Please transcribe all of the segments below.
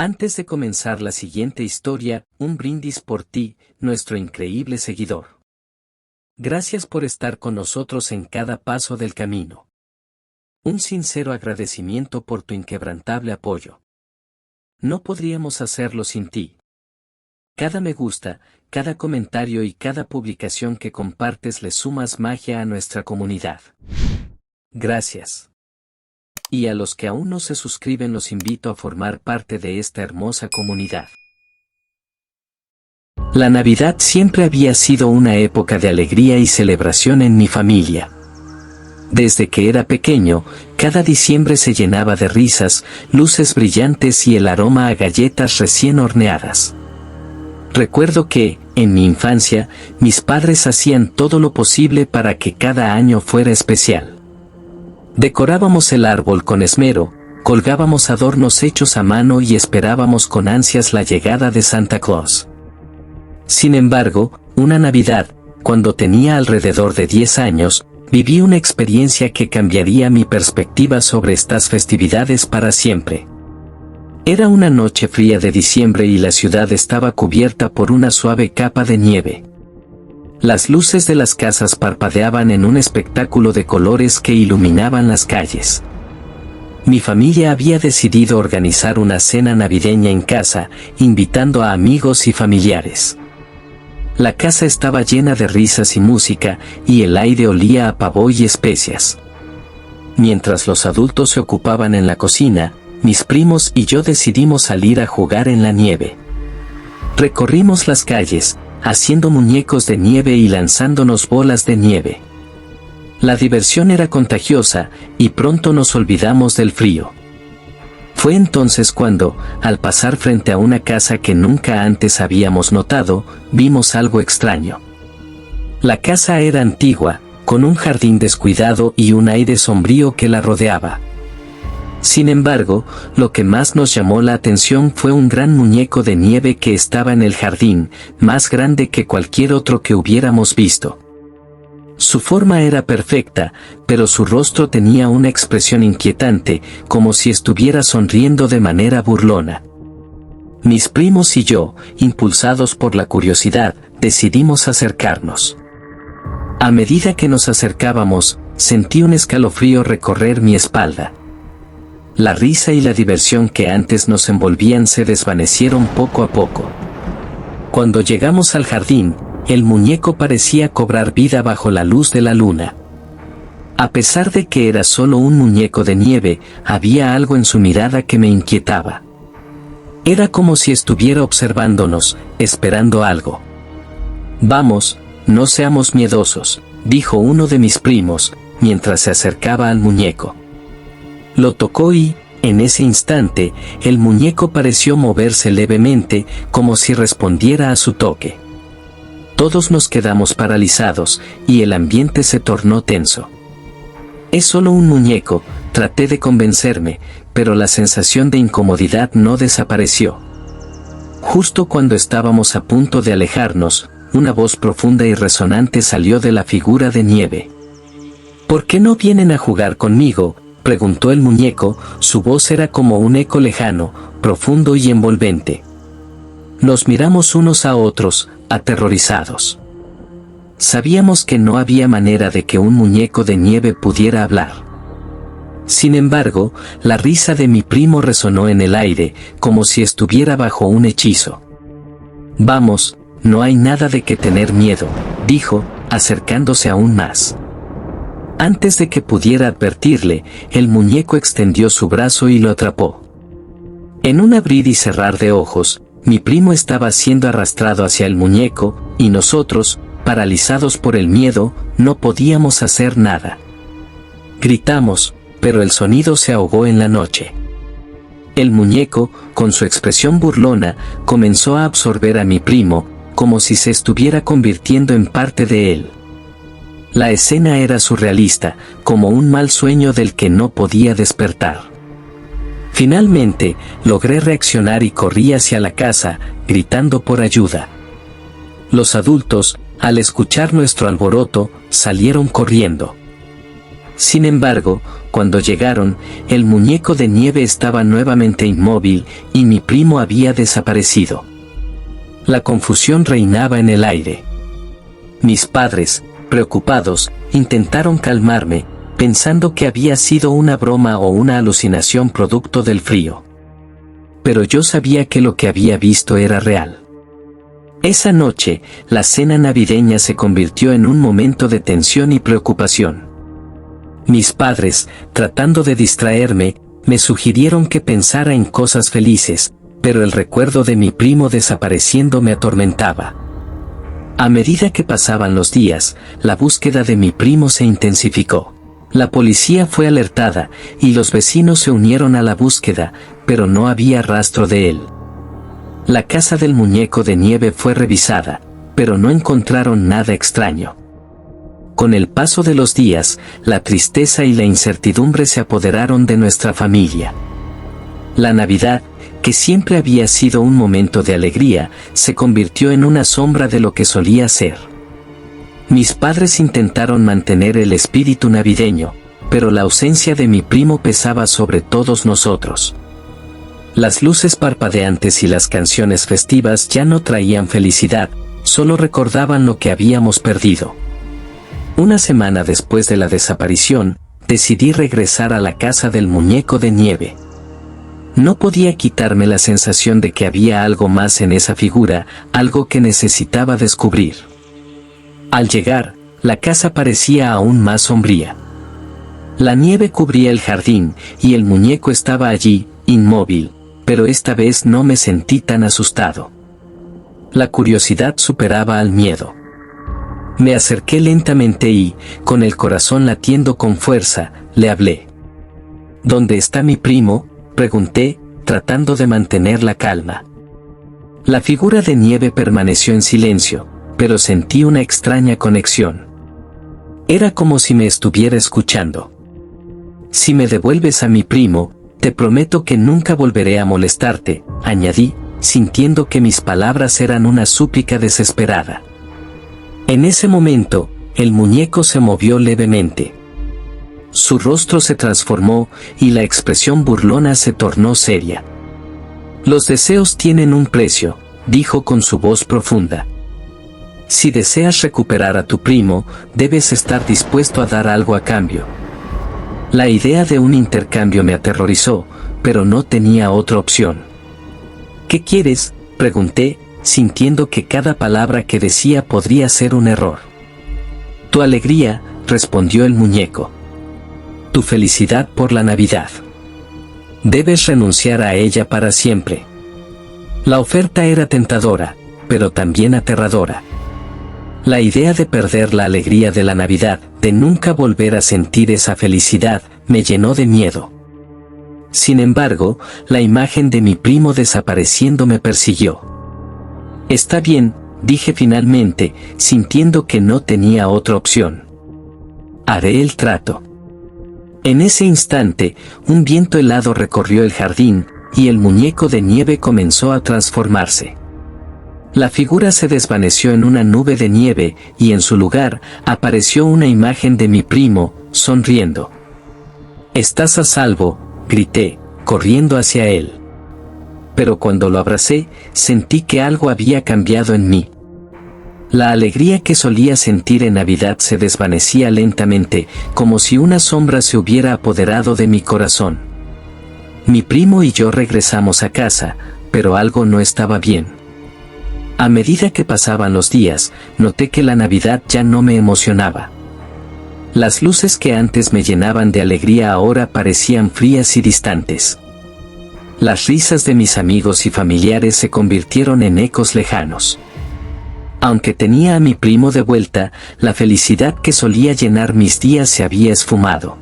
Antes de comenzar la siguiente historia, un brindis por ti, nuestro increíble seguidor. Gracias por estar con nosotros en cada paso del camino. Un sincero agradecimiento por tu inquebrantable apoyo. No podríamos hacerlo sin ti. Cada me gusta, cada comentario y cada publicación que compartes le sumas magia a nuestra comunidad. Gracias. Y a los que aún no se suscriben los invito a formar parte de esta hermosa comunidad. La Navidad siempre había sido una época de alegría y celebración en mi familia. Desde que era pequeño, cada diciembre se llenaba de risas, luces brillantes y el aroma a galletas recién horneadas. Recuerdo que, en mi infancia, mis padres hacían todo lo posible para que cada año fuera especial. Decorábamos el árbol con esmero, colgábamos adornos hechos a mano y esperábamos con ansias la llegada de Santa Claus. Sin embargo, una Navidad, cuando tenía alrededor de 10 años, viví una experiencia que cambiaría mi perspectiva sobre estas festividades para siempre. Era una noche fría de diciembre y la ciudad estaba cubierta por una suave capa de nieve. Las luces de las casas parpadeaban en un espectáculo de colores que iluminaban las calles. Mi familia había decidido organizar una cena navideña en casa, invitando a amigos y familiares. La casa estaba llena de risas y música, y el aire olía a pavó y especias. Mientras los adultos se ocupaban en la cocina, mis primos y yo decidimos salir a jugar en la nieve. Recorrimos las calles, haciendo muñecos de nieve y lanzándonos bolas de nieve. La diversión era contagiosa, y pronto nos olvidamos del frío. Fue entonces cuando, al pasar frente a una casa que nunca antes habíamos notado, vimos algo extraño. La casa era antigua, con un jardín descuidado y un aire sombrío que la rodeaba. Sin embargo, lo que más nos llamó la atención fue un gran muñeco de nieve que estaba en el jardín, más grande que cualquier otro que hubiéramos visto. Su forma era perfecta, pero su rostro tenía una expresión inquietante, como si estuviera sonriendo de manera burlona. Mis primos y yo, impulsados por la curiosidad, decidimos acercarnos. A medida que nos acercábamos, sentí un escalofrío recorrer mi espalda. La risa y la diversión que antes nos envolvían se desvanecieron poco a poco. Cuando llegamos al jardín, el muñeco parecía cobrar vida bajo la luz de la luna. A pesar de que era solo un muñeco de nieve, había algo en su mirada que me inquietaba. Era como si estuviera observándonos, esperando algo. «Vamos, no seamos miedosos», dijo uno de mis primos, mientras se acercaba al muñeco. Lo tocó y, en ese instante, el muñeco pareció moverse levemente, como si respondiera a su toque. Todos nos quedamos paralizados, y el ambiente se tornó tenso. «Es solo un muñeco», traté de convencerme, pero la sensación de incomodidad no desapareció. Justo cuando estábamos a punto de alejarnos, una voz profunda y resonante salió de la figura de nieve. «¿Por qué no vienen a jugar conmigo?», preguntó el muñeco, su voz era como un eco lejano, profundo y envolvente. Nos miramos unos a otros, aterrorizados. Sabíamos que no había manera de que un muñeco de nieve pudiera hablar. Sin embargo, la risa de mi primo resonó en el aire, como si estuviera bajo un hechizo. «Vamos, no hay nada de qué tener miedo», dijo, acercándose aún más. Antes de que pudiera advertirle, el muñeco extendió su brazo y lo atrapó. En un abrir y cerrar de ojos, mi primo estaba siendo arrastrado hacia el muñeco, y nosotros, paralizados por el miedo, no podíamos hacer nada. Gritamos, pero el sonido se ahogó en la noche. El muñeco, con su expresión burlona, comenzó a absorber a mi primo, como si se estuviera convirtiendo en parte de él. La escena era surrealista, como un mal sueño del que no podía despertar. Finalmente, logré reaccionar y corrí hacia la casa, gritando por ayuda. Los adultos, al escuchar nuestro alboroto, salieron corriendo. Sin embargo, Cuando llegaron, el muñeco de nieve estaba nuevamente inmóvil y mi primo había desaparecido. La confusión reinaba en el aire. Mis padres, preocupados, intentaron calmarme, pensando que había sido una broma o una alucinación producto del frío. Pero yo sabía que lo que había visto era real. Esa noche, la cena navideña se convirtió en un momento de tensión y preocupación. Mis padres, tratando de distraerme, me sugirieron que pensara en cosas felices, pero el recuerdo de mi primo desapareciendo me atormentaba. A medida que pasaban los días, la búsqueda de mi primo se intensificó. La policía fue alertada, y los vecinos se unieron a la búsqueda, pero no había rastro de él. La casa del muñeco de nieve fue revisada, pero no encontraron nada extraño. Con el paso de los días, la tristeza y la incertidumbre se apoderaron de nuestra familia. La Navidad, que siempre había sido un momento de alegría, se convirtió en una sombra de lo que solía ser. Mis padres intentaron mantener el espíritu navideño, pero la ausencia de mi primo pesaba sobre todos nosotros. Las luces parpadeantes y las canciones festivas ya no traían felicidad, solo recordaban lo que habíamos perdido. Una semana después de la desaparición, decidí regresar a la casa del muñeco de nieve. No podía quitarme la sensación de que había algo más en esa figura, algo que necesitaba descubrir. Al llegar, la casa parecía aún más sombría. La nieve cubría el jardín, y el muñeco estaba allí, inmóvil, pero esta vez no me sentí tan asustado. La curiosidad superaba al miedo. Me acerqué lentamente y, con el corazón latiendo con fuerza, le hablé. ¿Dónde está mi primo?, pregunté, tratando de mantener la calma. La figura de nieve permaneció en silencio, pero sentí una extraña conexión. Era como si me estuviera escuchando. Si me devuelves a mi primo, te prometo que nunca volveré a molestarte, añadí, sintiendo que mis palabras eran una súplica desesperada. En ese momento, el muñeco se movió levemente. Su rostro se transformó y la expresión burlona se tornó seria. Los deseos tienen un precio, dijo con su voz profunda. Si deseas recuperar a tu primo, debes estar dispuesto a dar algo a cambio. La idea de un intercambio me aterrorizó, pero no tenía otra opción. ¿Qué quieres?, pregunté, sintiendo que cada palabra que decía podría ser un error. Tu alegría, respondió el muñeco. Tu felicidad por la Navidad. Debes renunciar a ella para siempre. La oferta era tentadora, pero también aterradora. La idea de perder la alegría de la Navidad, de nunca volver a sentir esa felicidad, me llenó de miedo. Sin embargo, la imagen de mi primo desapareciendo me persiguió. Está bien, dije finalmente, sintiendo que no tenía otra opción. Haré el trato. En ese instante, un viento helado recorrió el jardín, y el muñeco de nieve comenzó a transformarse. La figura se desvaneció en una nube de nieve, y en su lugar, apareció una imagen de mi primo, sonriendo. «Estás a salvo», grité, corriendo hacia él. Pero cuando lo abracé, sentí que algo había cambiado en mí. La alegría que solía sentir en Navidad se desvanecía lentamente, como si una sombra se hubiera apoderado de mi corazón. Mi primo y yo regresamos a casa, pero algo no estaba bien. A medida que pasaban los días, noté que la Navidad ya no me emocionaba. Las luces que antes me llenaban de alegría ahora parecían frías y distantes. Las risas de mis amigos y familiares se convirtieron en ecos lejanos. Aunque tenía a mi primo de vuelta, la felicidad que solía llenar mis días se había esfumado.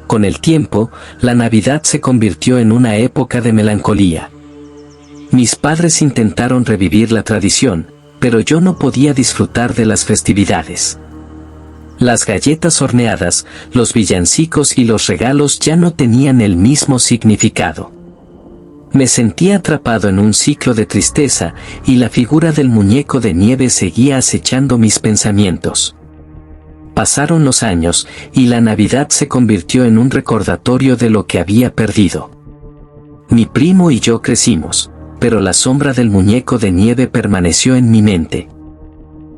Con el tiempo, la Navidad se convirtió en una época de melancolía. Mis padres intentaron revivir la tradición, pero yo no podía disfrutar de las festividades. Las galletas horneadas, los villancicos y los regalos ya no tenían el mismo significado. Me sentía atrapado en un ciclo de tristeza, y la figura del muñeco de nieve seguía acechando mis pensamientos. Pasaron los años, y la Navidad se convirtió en un recordatorio de lo que había perdido. Mi primo y yo crecimos, pero la sombra del muñeco de nieve permaneció en mi mente.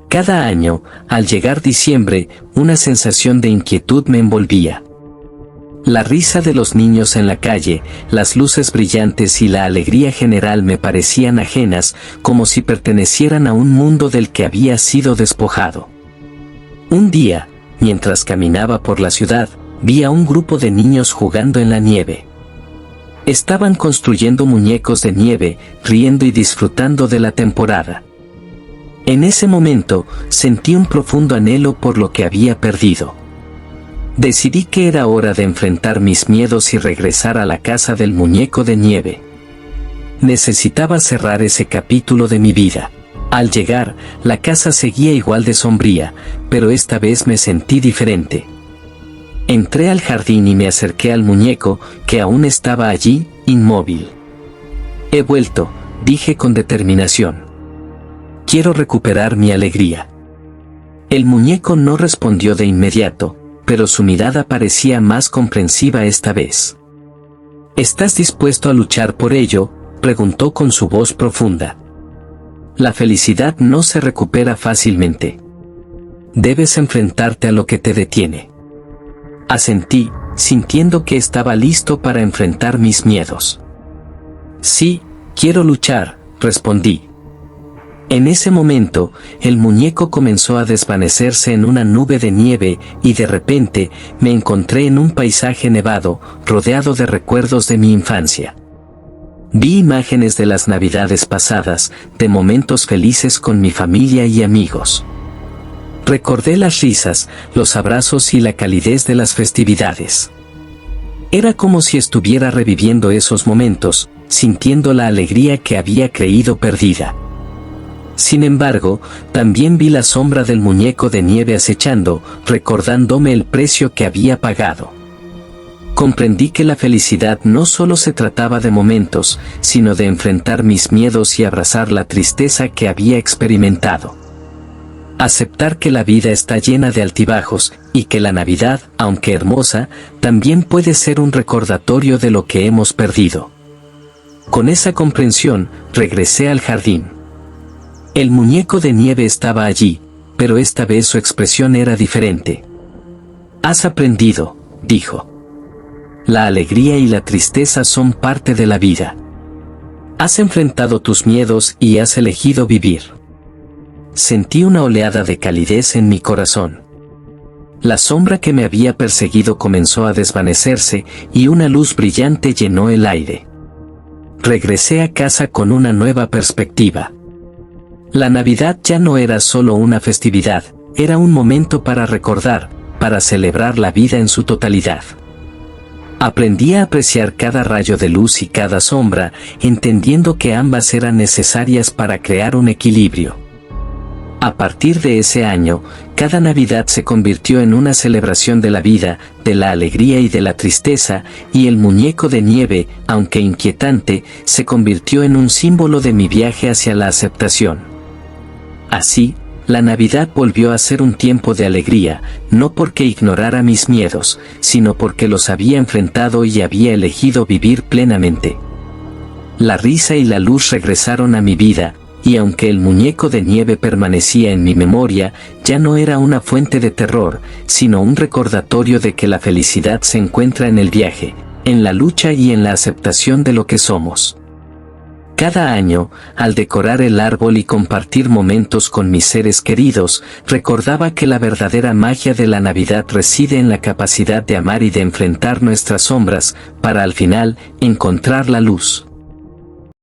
Cada año, al llegar diciembre, una sensación de inquietud me envolvía. La risa de los niños en la calle, las luces brillantes y la alegría general me parecían ajenas, como si pertenecieran a un mundo del que había sido despojado. Un día, mientras caminaba por la ciudad, vi a un grupo de niños jugando en la nieve. Estaban construyendo muñecos de nieve, riendo y disfrutando de la temporada. En ese momento, sentí un profundo anhelo por lo que había perdido. Decidí que era hora de enfrentar mis miedos y regresar a la casa del muñeco de nieve. Necesitaba cerrar ese capítulo de mi vida. Al llegar, la casa seguía igual de sombría, pero esta vez me sentí diferente. Entré al jardín y me acerqué al muñeco, que aún estaba allí, inmóvil. He vuelto, dije con determinación. Quiero recuperar mi alegría. El muñeco no respondió de inmediato, pero su mirada parecía más comprensiva esta vez. ¿Estás dispuesto a luchar por ello?, preguntó con su voz profunda. La felicidad no se recupera fácilmente. Debes enfrentarte a lo que te detiene. Asentí, sintiendo que estaba listo para enfrentar mis miedos. Sí, quiero luchar, respondí. En ese momento, el muñeco comenzó a desvanecerse en una nube de nieve, y de repente, me encontré en un paisaje nevado, rodeado de recuerdos de mi infancia. Vi imágenes de las navidades pasadas, de momentos felices con mi familia y amigos. Recordé las risas, los abrazos y la calidez de las festividades. Era como si estuviera reviviendo esos momentos, sintiendo la alegría que había creído perdida. Sin embargo, también vi la sombra del muñeco de nieve acechando, recordándome el precio que había pagado. Comprendí que la felicidad no solo se trataba de momentos, sino de enfrentar mis miedos y abrazar la tristeza que había experimentado. Aceptar que la vida está llena de altibajos, y que la Navidad, aunque hermosa, también puede ser un recordatorio de lo que hemos perdido. Con esa comprensión, regresé al jardín. El muñeco de nieve estaba allí, pero esta vez su expresión era diferente. «Has aprendido», dijo. «La alegría y la tristeza son parte de la vida. Has enfrentado tus miedos y has elegido vivir». Sentí una oleada de calidez en mi corazón. La sombra que me había perseguido comenzó a desvanecerse y una luz brillante llenó el aire. Regresé a casa con una nueva perspectiva. La Navidad ya no era solo una festividad, era un momento para recordar, para celebrar la vida en su totalidad. Aprendí a apreciar cada rayo de luz y cada sombra, entendiendo que ambas eran necesarias para crear un equilibrio. A partir de ese año, cada Navidad se convirtió en una celebración de la vida, de la alegría y de la tristeza, y el muñeco de nieve, aunque inquietante, se convirtió en un símbolo de mi viaje hacia la aceptación. Así, la Navidad volvió a ser un tiempo de alegría, no porque ignorara mis miedos, sino porque los había enfrentado y había elegido vivir plenamente. La risa y la luz regresaron a mi vida, y aunque el muñeco de nieve permanecía en mi memoria, ya no era una fuente de terror, sino un recordatorio de que la felicidad se encuentra en el viaje, en la lucha y en la aceptación de lo que somos. Cada año, al decorar el árbol y compartir momentos con mis seres queridos, recordaba que la verdadera magia de la Navidad reside en la capacidad de amar y de enfrentar nuestras sombras, para al final, encontrar la luz.